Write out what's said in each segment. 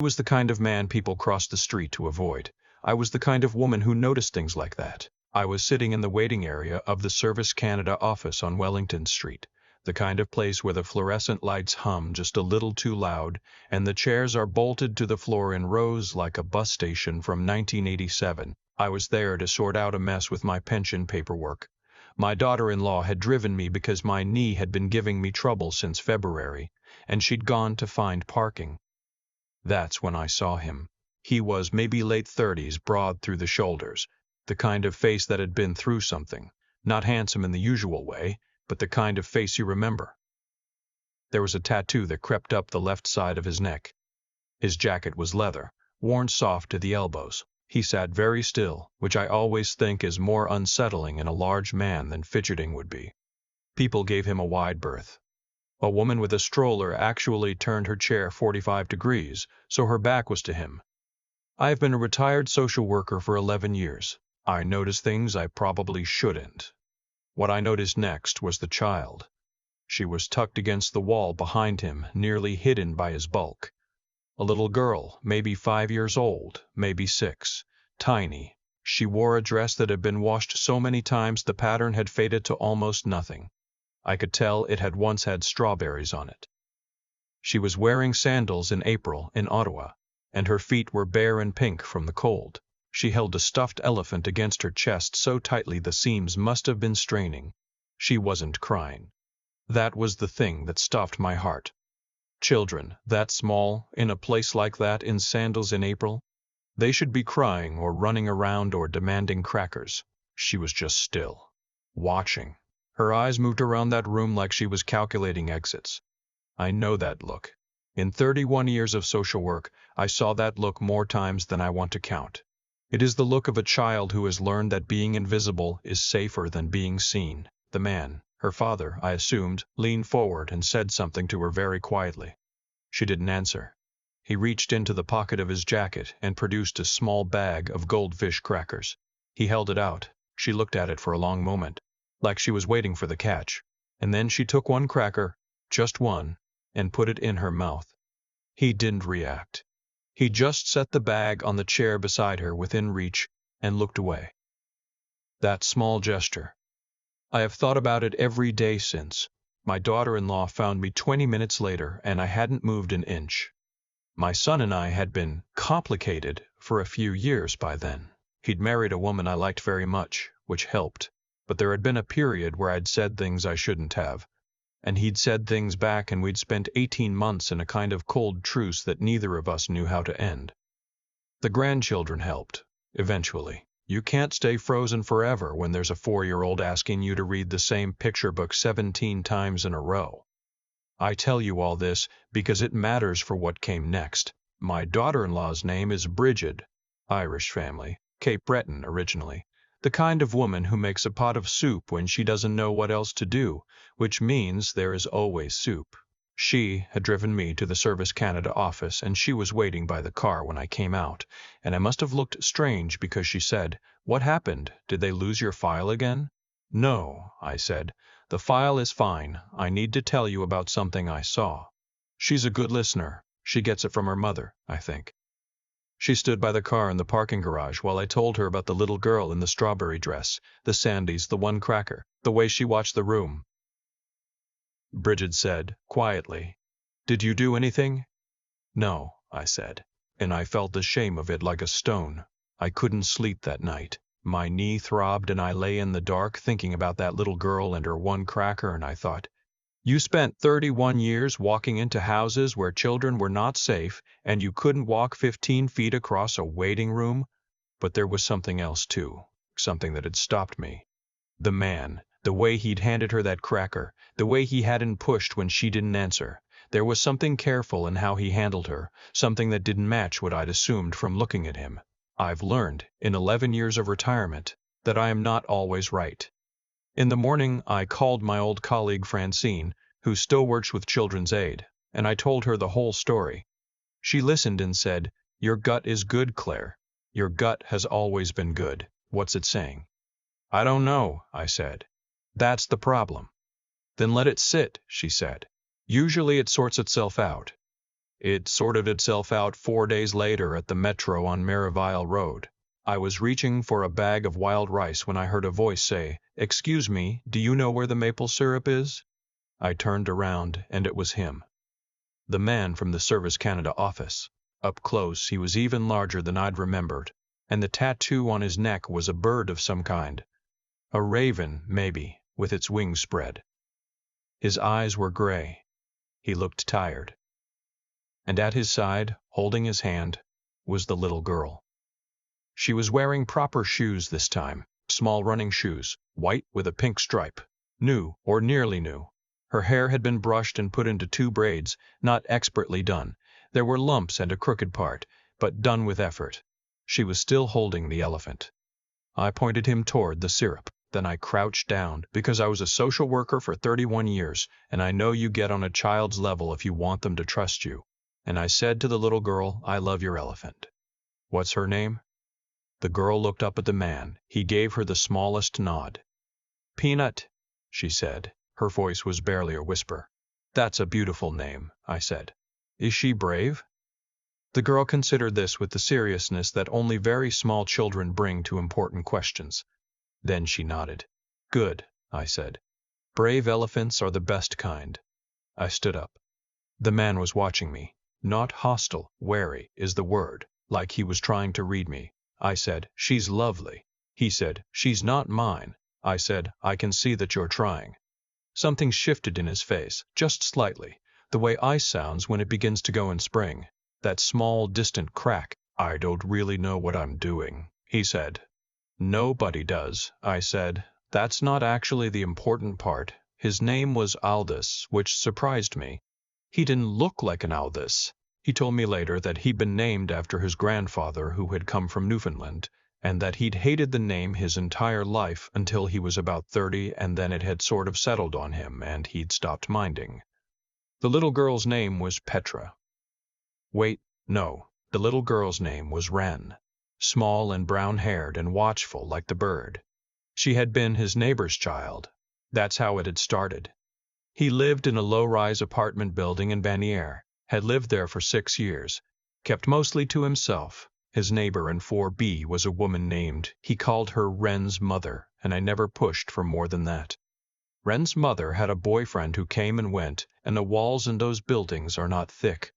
I was the kind of man people crossed the street to avoid. I was the kind of woman who noticed things like that. I was sitting in the waiting area of the Service Canada office on Wellington Street, the kind of place where the fluorescent lights hum just a little too loud, and the chairs are bolted to the floor in rows like a bus station from 1987. I was there to sort out a mess with my pension paperwork. My daughter-in-law had driven me because my knee had been giving me trouble since February, and she'd gone to find parking. That's when I saw him. He was maybe late 30s, broad through the shoulders, the kind of face that had been through something. Not handsome in the usual way, but the kind of face you remember. There was a tattoo that crept up the left side of his neck. His jacket was leather, worn soft to the elbows. He sat very still, which I always think is more unsettling in a large man than fidgeting would be. People gave him a wide berth. A woman with a stroller actually turned her chair 45 degrees, so her back was to him. I have been a retired social worker for 11 years. I notice things I probably shouldn't. What I noticed next was the child. She was tucked against the wall behind him, nearly hidden by his bulk. A little girl, maybe 5 years old, maybe 6, tiny. She wore a dress that had been washed so many times the pattern had faded to almost nothing. I could tell it had once had strawberries on it. She was wearing sandals in April in Ottawa, and her feet were bare and pink from the cold. She held a stuffed elephant against her chest so tightly the seams must have been straining. She wasn't crying. That was the thing that stopped my heart. Children, that small, in a place like that in sandals in April, they should be crying or running around or demanding crackers. She was just still, watching. Her eyes moved around that room like she was calculating exits. I know that look. In 31 years of social work, I saw that look more times than I want to count. It is the look of a child who has learned that being invisible is safer than being seen. The man, her father, I assumed, leaned forward and said something to her very quietly. She didn't answer. He reached into the pocket of his jacket and produced a small bag of goldfish crackers. He held it out. She looked at it for a long moment, like she was waiting for the catch, and then she took one cracker, just one, and put it in her mouth. He didn't react. He just set the bag on the chair beside her within reach and looked away. That small gesture. I have thought about it every day since. My daughter-in-law found me 20 minutes later and I hadn't moved an inch. My son and I had been complicated for a few years by then. He'd married a woman I liked very much, which helped. But there had been a period where I'd said things I shouldn't have, and he'd said things back and we'd spent 18 months in a kind of cold truce that neither of us knew how to end. The grandchildren helped, eventually. You can't stay frozen forever when there's a 4-year-old asking you to read the same picture book 17 times in a row. I tell you all this because it matters for what came next. My daughter-in-law's name is Bridget, Irish family, Cape Breton originally. The kind of woman who makes a pot of soup when she doesn't know what else to do, which means there is always soup. She had driven me to the Service Canada office and she was waiting by the car when I came out, and I must have looked strange because she said, "What happened? Did they lose your file again?" "No," I said. "The file is fine. I need to tell you about something I saw." She's a good listener. She gets it from her mother, I think. She stood by the car in the parking garage while I told her about the little girl in the strawberry dress, the Sandys, the one cracker, the way she watched the room. Bridget said, quietly, "Did you do anything?" "No," I said, and I felt the shame of it like a stone. I couldn't sleep that night. My knee throbbed and I lay in the dark thinking about that little girl and her one cracker, and I thought, you spent 31 years walking into houses where children were not safe and you couldn't walk 15 feet across a waiting room? But there was something else too, something that had stopped me. The man, the way he'd handed her that cracker, the way he hadn't pushed when she didn't answer. There was something careful in how he handled her, something that didn't match what I'd assumed from looking at him. I've learned, in 11 years of retirement, that I am not always right. In the morning, I called my old colleague Francine, who still works with Children's Aid, and I told her the whole story. She listened and said, "Your gut is good, Claire. Your gut has always been good. What's it saying?" "I don't know," I said. "That's the problem." "Then let it sit," she said. "Usually it sorts itself out." It sorted itself out 4 days later at the metro on Merivale Road. I was reaching for a bag of wild rice when I heard a voice say, "Excuse me, do you know where the maple syrup is?" I turned around, and it was him. The man from the Service Canada office. Up close, he was even larger than I'd remembered, and the tattoo on his neck was a bird of some kind. A raven, maybe, with its wings spread. His eyes were gray. He looked tired. And at his side, holding his hand, was the little girl. She was wearing proper shoes this time, small running shoes, white with a pink stripe. New, or nearly new. Her hair had been brushed and put into 2 braids, not expertly done. There were lumps and a crooked part, but done with effort. She was still holding the elephant. I pointed him toward the syrup. Then I crouched down, because I was a social worker for 31 years, and I know you get on a child's level if you want them to trust you. And I said to the little girl, "I love your elephant." "What's her name?" The girl looked up at the man. He gave her the smallest nod. "Peanut," she said. Her voice was barely a whisper. "That's a beautiful name," I said. "Is she brave?" The girl considered this with the seriousness that only very small children bring to important questions. Then she nodded. "Good," I said. "Brave elephants are the best kind." I stood up. The man was watching me. Not hostile, wary is the word, like he was trying to read me. I said, "She's lovely." He said, "She's not mine." I said, "I can see that you're trying." Something shifted in his face, just slightly, the way ice sounds when it begins to go in spring. That small, distant crack. "I don't really know what I'm doing," he said. "Nobody does," I said. "That's not actually the important part." His name was Aldous, which surprised me. He didn't look like an Aldous. He told me later that he'd been named after his grandfather, who had come from Newfoundland, and that he'd hated the name his entire life until he was about 30, and then it had sort of settled on him, and he'd stopped minding. The little girl's name was Petra. Wait, no, the little girl's name was Wren. Small and brown-haired and watchful like the bird. She had been his neighbor's child. That's how it had started. He lived in a low-rise apartment building in Vanier, had lived there for 6 years, kept mostly to himself. His neighbor in 4B was a woman named, he called her Wren's mother, and I never pushed for more than that. Wren's mother had a boyfriend who came and went, and the walls in those buildings are not thick.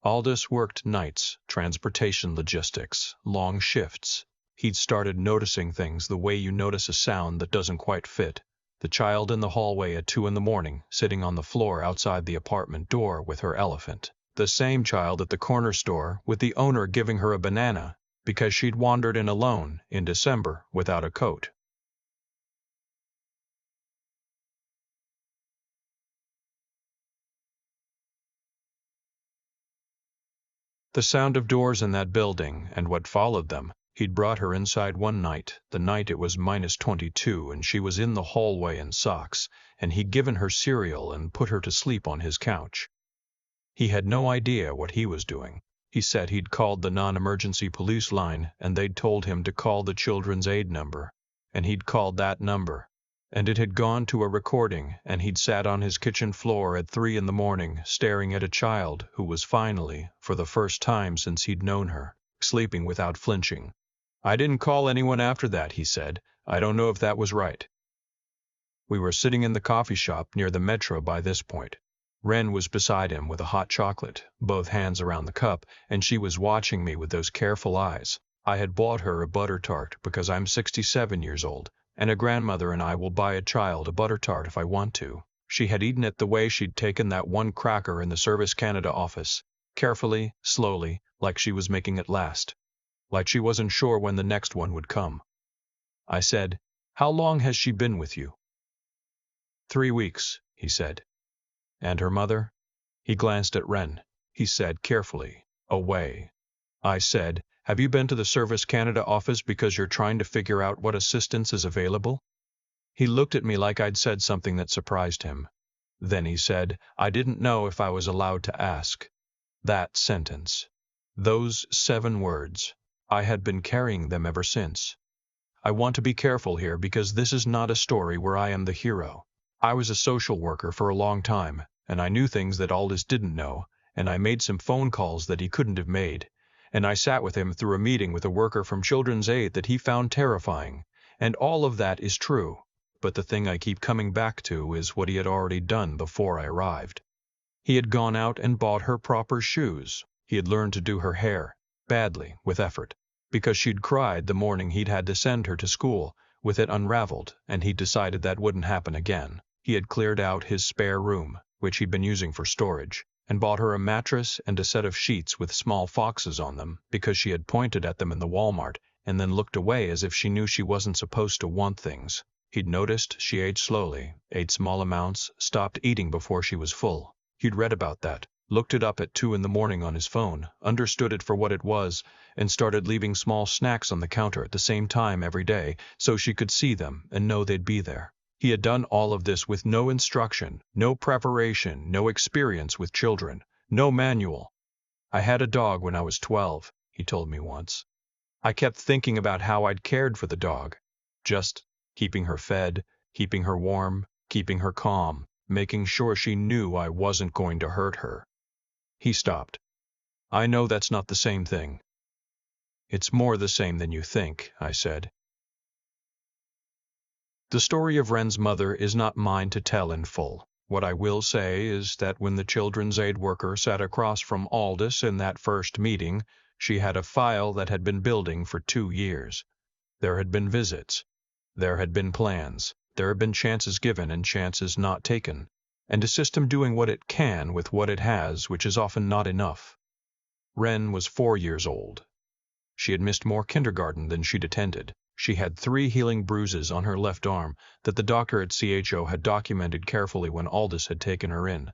Aldous worked nights, transportation logistics, long shifts. He'd started noticing things the way you notice a sound that doesn't quite fit. The child in the hallway at 2 in the morning, sitting on the floor outside the apartment door with her elephant. The same child at the corner store with the owner giving her a banana because she'd wandered in alone in December without a coat. The sound of doors in that building and what followed them. He'd brought her inside one night, the night it was -22 and she was in the hallway in socks, and he'd given her cereal and put her to sleep on his couch. He had no idea what he was doing. He said he'd called the non-emergency police line and they'd told him to call the children's aid number, and he'd called that number. And it had gone to a recording, and he'd sat on his kitchen floor at 3 in the morning, staring at a child who was finally, for the first time since he'd known her, sleeping without flinching. "I didn't call anyone after that," he said. "I don't know if that was right." We were sitting in the coffee shop near the metro by this point. Wren was beside him with a hot chocolate, both hands around the cup, and she was watching me with those careful eyes. I had bought her a butter tart because I'm 67 years old. And a grandmother and I will buy a child a butter tart if I want to. She had eaten it the way she'd taken that one cracker in the Service Canada office, carefully, slowly, like she was making it last, like she wasn't sure when the next one would come. I said, "How long has she been with you?" 3 weeks, he said. "And her mother?" He glanced at Wren. He said carefully, "Away." I said, "Have you been to the Service Canada office because you're trying to figure out what assistance is available?" He looked at me like I'd said something that surprised him. Then he said, "I didn't know if I was allowed to ask." That sentence. Those 7 words. I had been carrying them ever since. I want to be careful here because this is not a story where I am the hero. I was a social worker for a long time, and I knew things that Aldous didn't know, and I made some phone calls that he couldn't have made, and I sat with him through a meeting with a worker from Children's Aid that he found terrifying, and all of that is true, but the thing I keep coming back to is what he had already done before I arrived. He had gone out and bought her proper shoes. He had learned to do her hair, badly, with effort, because she'd cried the morning he'd had to send her to school, with it unraveled, and he'd decided that wouldn't happen again. He had cleared out his spare room, which he'd been using for storage, and bought her a mattress and a set of sheets with small foxes on them because she had pointed at them in the Walmart and then looked away as if she knew she wasn't supposed to want things. He'd noticed she ate slowly, ate small amounts, stopped eating before she was full. He'd read about that, looked it up at 2 in the morning on his phone, understood it for what it was, and started leaving small snacks on the counter at the same time every day so she could see them and know they'd be there. He had done all of this with no instruction, no preparation, no experience with children, no manual. "I had a dog when I was 12, he told me once. I kept thinking about how I'd cared for the dog. Just keeping her fed, keeping her warm, keeping her calm, making sure she knew I wasn't going to hurt her." He stopped. "I know that's not the same thing." "It's more the same than you think," I said. The story of Wren's mother is not mine to tell in full. What I will say is that when the Children's Aid worker sat across from Aldous in that first meeting, she had a file that had been building for 2 years. There had been visits. There had been plans. There had been chances given and chances not taken, and a system doing what it can with what it has, which is often not enough. Wren was 4 years old. She had missed more kindergarten than she'd attended. She had 3 healing bruises on her left arm that the doctor at CHO had documented carefully when Aldous had taken her in,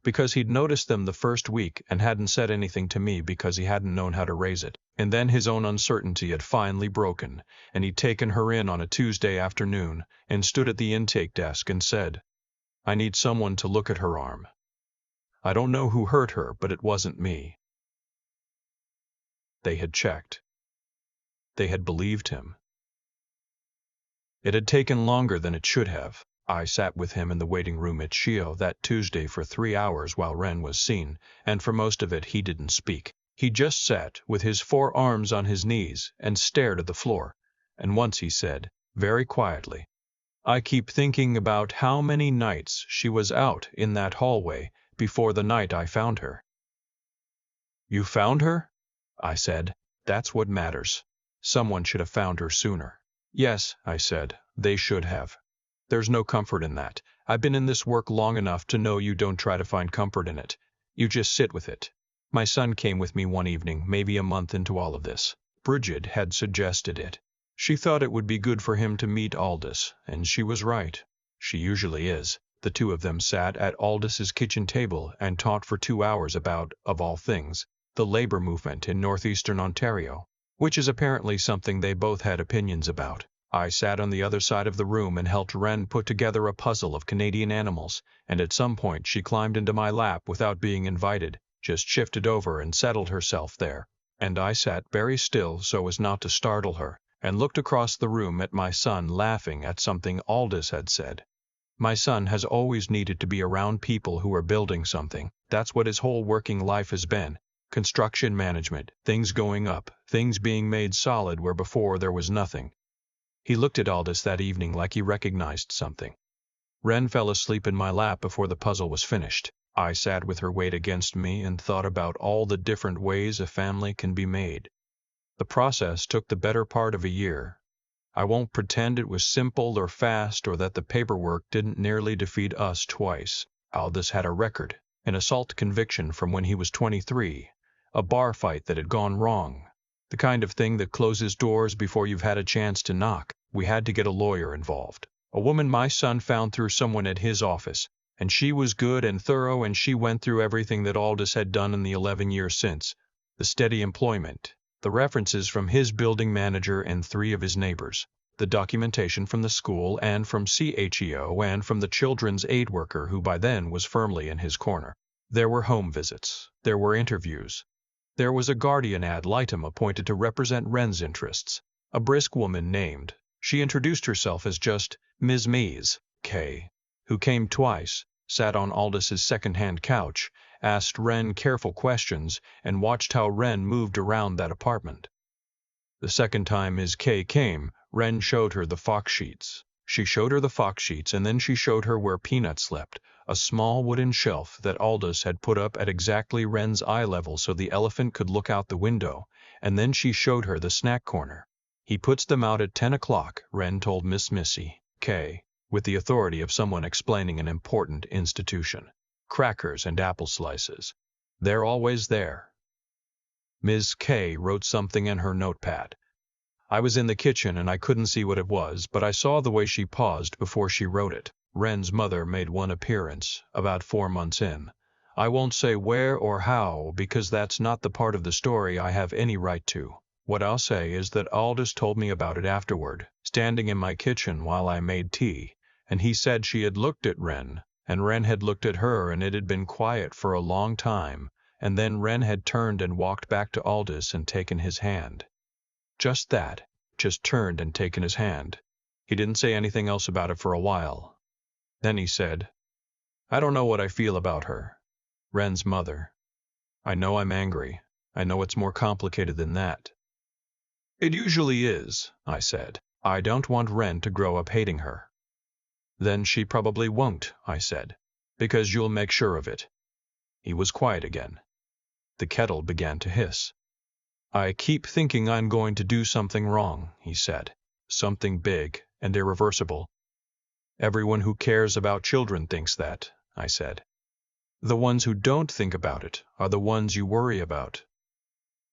because he'd noticed them the first week and hadn't said anything to me because he hadn't known how to raise it. And then his own uncertainty had finally broken, and he'd taken her in on a Tuesday afternoon and stood at the intake desk and said, "I need someone to look at her arm. I don't know who hurt her, but it wasn't me." They had checked. They had believed him. It had taken longer than it should have. I sat with him in the waiting room at CHO that Tuesday for 3 hours while Wren was seen, and for most of it he didn't speak. He just sat with his 4 arms on his knees and stared at the floor, and once he said, very quietly, "I keep thinking about how many nights she was out in that hallway before the night I found her." "You found her?" I said. "That's what matters. Someone should have found her sooner." "Yes," I said, "they should have. There's no comfort in that. I've been in this work long enough to know you don't try to find comfort in it. You just sit with it. My son came with me one evening, maybe a month into all of this. Bridget had suggested it. She thought it would be good for him to meet Aldous, and she was right. She usually is. The 2 of them sat at Aldous's kitchen table and talked for 2 hours about, of all things, the labor movement in northeastern Ontario, which is apparently something they both had opinions about. I sat on the other side of the room and helped Wren put together a puzzle of Canadian animals, and at some point she climbed into my lap without being invited, just shifted over and settled herself there. And I sat very still so as not to startle her, and looked across the room at my son laughing at something Aldous had said. My son has always needed to be around people who are building something. That's what his whole working life has been. Construction management, things going up, things being made solid where before there was nothing. He looked at Aldous that evening like he recognized something. Wren fell asleep in my lap before the puzzle was finished. I sat with her weight against me and thought about all the different ways a family can be made. The process took the better part of a year. I won't pretend it was simple or fast or that the paperwork didn't nearly defeat us twice. Aldous had a record, an assault conviction from when he was 23. A bar fight that had gone wrong. The kind of thing that closes doors before you've had a chance to knock. We had to get a lawyer involved. A woman my son found through someone at his office, and she was good and thorough, and she went through everything that Aldous had done in the 11 years since. The steady employment, the references from his building manager and 3 of his neighbors, the documentation from the school and from CHO and from the Children's Aid worker who by then was firmly in his corner. There were home visits. There were interviews. There was a guardian ad litem appointed to represent Wren's interests, a brisk woman named. She introduced herself as just Ms. Mies, K., who came twice, sat on Aldous's second-hand couch, asked Wren careful questions, and watched how Wren moved around that apartment. The second time Ms. K came, Wren showed her the fox sheets. She showed her the fox sheets, and then she showed her where Peanut slept, a small wooden shelf that Aldous had put up at exactly Wren's eye level so the elephant could look out the window, and then she showed her the snack corner. He puts them out at 10 o'clock, Wren told Missy K, with the authority of someone explaining an important institution. Crackers and apple slices. They're always there. Ms. K wrote something in her notepad. I was in the kitchen and I couldn't see what it was, but I saw the way she paused before she wrote it. Wren's mother made one appearance, about 4 months in. I won't say where or how, because that's not the part of the story I have any right to. What I'll say is that Aldous told me about it afterward, standing in my kitchen while I made tea, and he said she had looked at Wren, and Wren had looked at her, and it had been quiet for a long time, and then Wren had turned and walked back to Aldous and taken his hand. Just that, just turned and taken his hand. He didn't say anything else about it for a while. Then he said, I don't know what I feel about her. Wren's mother. I know I'm angry. I know it's more complicated than that. It usually is, I said. I don't want Wren to grow up hating her. Then she probably won't, I said, because you'll make sure of it. He was quiet again. The kettle began to hiss. I keep thinking I'm going to do something wrong, he said. Something big and irreversible. Everyone who cares about children thinks that, I said. The ones who don't think about it are the ones you worry about.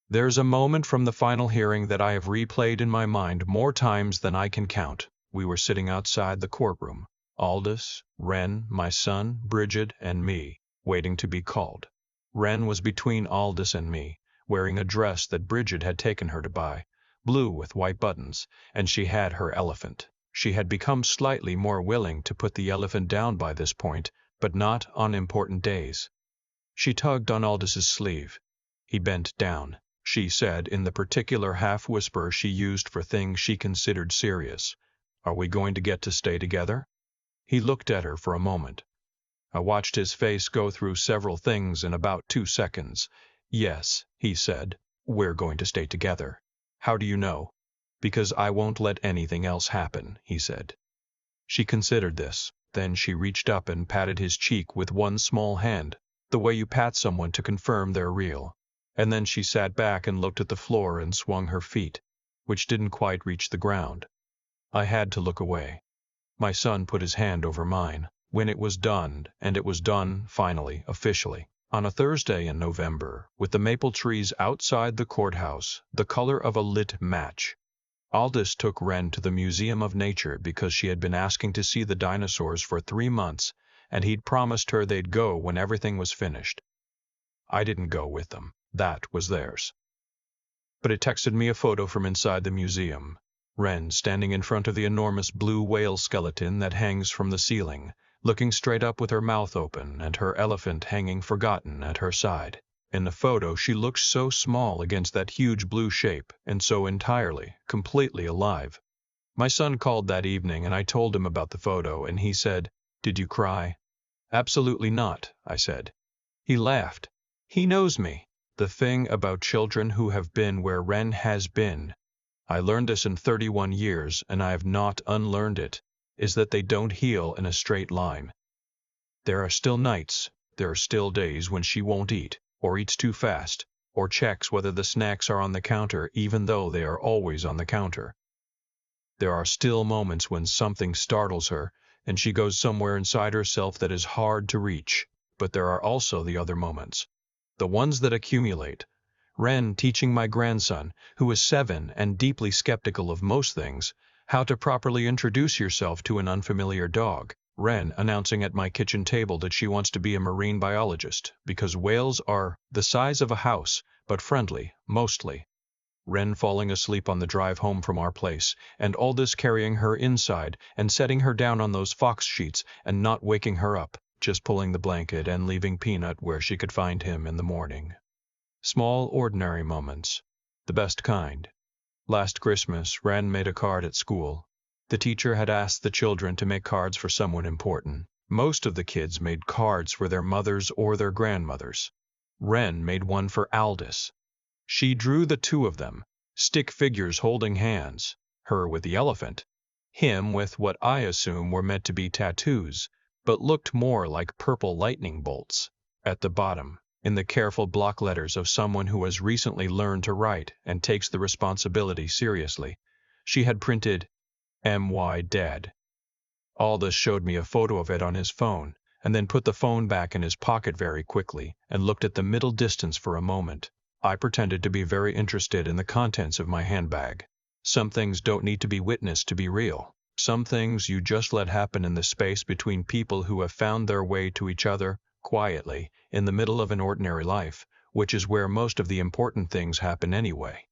There's a moment from the final hearing that I have replayed in my mind more times than I can count. We were sitting outside the courtroom, Aldous, Wren, my son, Bridget, and me, waiting to be called. Wren was between Aldous and me, wearing a dress that Bridget had taken her to buy, blue with white buttons, and she had her elephant. She had become slightly more willing to put the elephant down by this point, but not on important days. She tugged on Aldous's sleeve. He bent down. She said in the particular half-whisper she used for things she considered serious, Are we going to get to stay together? He looked at her for a moment. I watched his face go through several things in about 2 seconds. Yes, he said, we're going to stay together. How do you know? Because I won't let anything else happen, he said. She considered this. Then she reached up and patted his cheek with one small hand, the way you pat someone to confirm they're real. And then she sat back and looked at the floor and swung her feet, which didn't quite reach the ground. I had to look away. My son put his hand over mine. When it was done, and it was done, finally, officially, on a Thursday in November, with the maple trees outside the courthouse, the color of a lit match, Aldous took Wren to the Museum of Nature because she had been asking to see the dinosaurs for 3 months, and he'd promised her they'd go when everything was finished. I didn't go with them. That was theirs. But it texted me a photo from inside the museum. Wren standing in front of the enormous blue whale skeleton that hangs from the ceiling, looking straight up with her mouth open and her elephant hanging forgotten at her side. In the photo she looked so small against that huge blue shape, and so entirely, completely alive. My son called that evening and I told him about the photo, and he said, Did you cry? Absolutely not, I said. He laughed. He knows me. The thing about children who have been where Wren has been, I learned this in 31 years and I have not unlearned it, is that they don't heal in a straight line. There are still nights, there are still days when she won't eat, or eats too fast, or checks whether the snacks are on the counter even though they are always on the counter. There are still moments when something startles her and she goes somewhere inside herself that is hard to reach, but there are also the other moments, the ones that accumulate. Wren teaching my grandson, who is 7 and deeply skeptical of most things, how to properly introduce yourself to an unfamiliar dog. Wren announcing at my kitchen table that she wants to be a marine biologist because whales are the size of a house, but friendly, mostly. Wren falling asleep on the drive home from our place, and Aldous carrying her inside and setting her down on those fox sheets and not waking her up, just pulling the blanket and leaving Peanut where she could find him in the morning. Small, ordinary moments. The best kind. Last Christmas, Wren made a card at school. The teacher had asked the children to make cards for someone important. Most of the kids made cards for their mothers or their grandmothers. Wren made one for Aldous. She drew the two of them, stick figures holding hands, her with the elephant, him with what I assume were meant to be tattoos, but looked more like purple lightning bolts. At the bottom, in the careful block letters of someone who has recently learned to write and takes the responsibility seriously, she had printed, "M.Y. Dead." Aldous showed me a photo of it on his phone, and then put the phone back in his pocket very quickly and looked at the middle distance for a moment. I pretended to be very interested in the contents of my handbag. Some things don't need to be witnessed to be real. Some things you just let happen in the space between people who have found their way to each other, quietly, in the middle of an ordinary life, which is where most of the important things happen anyway.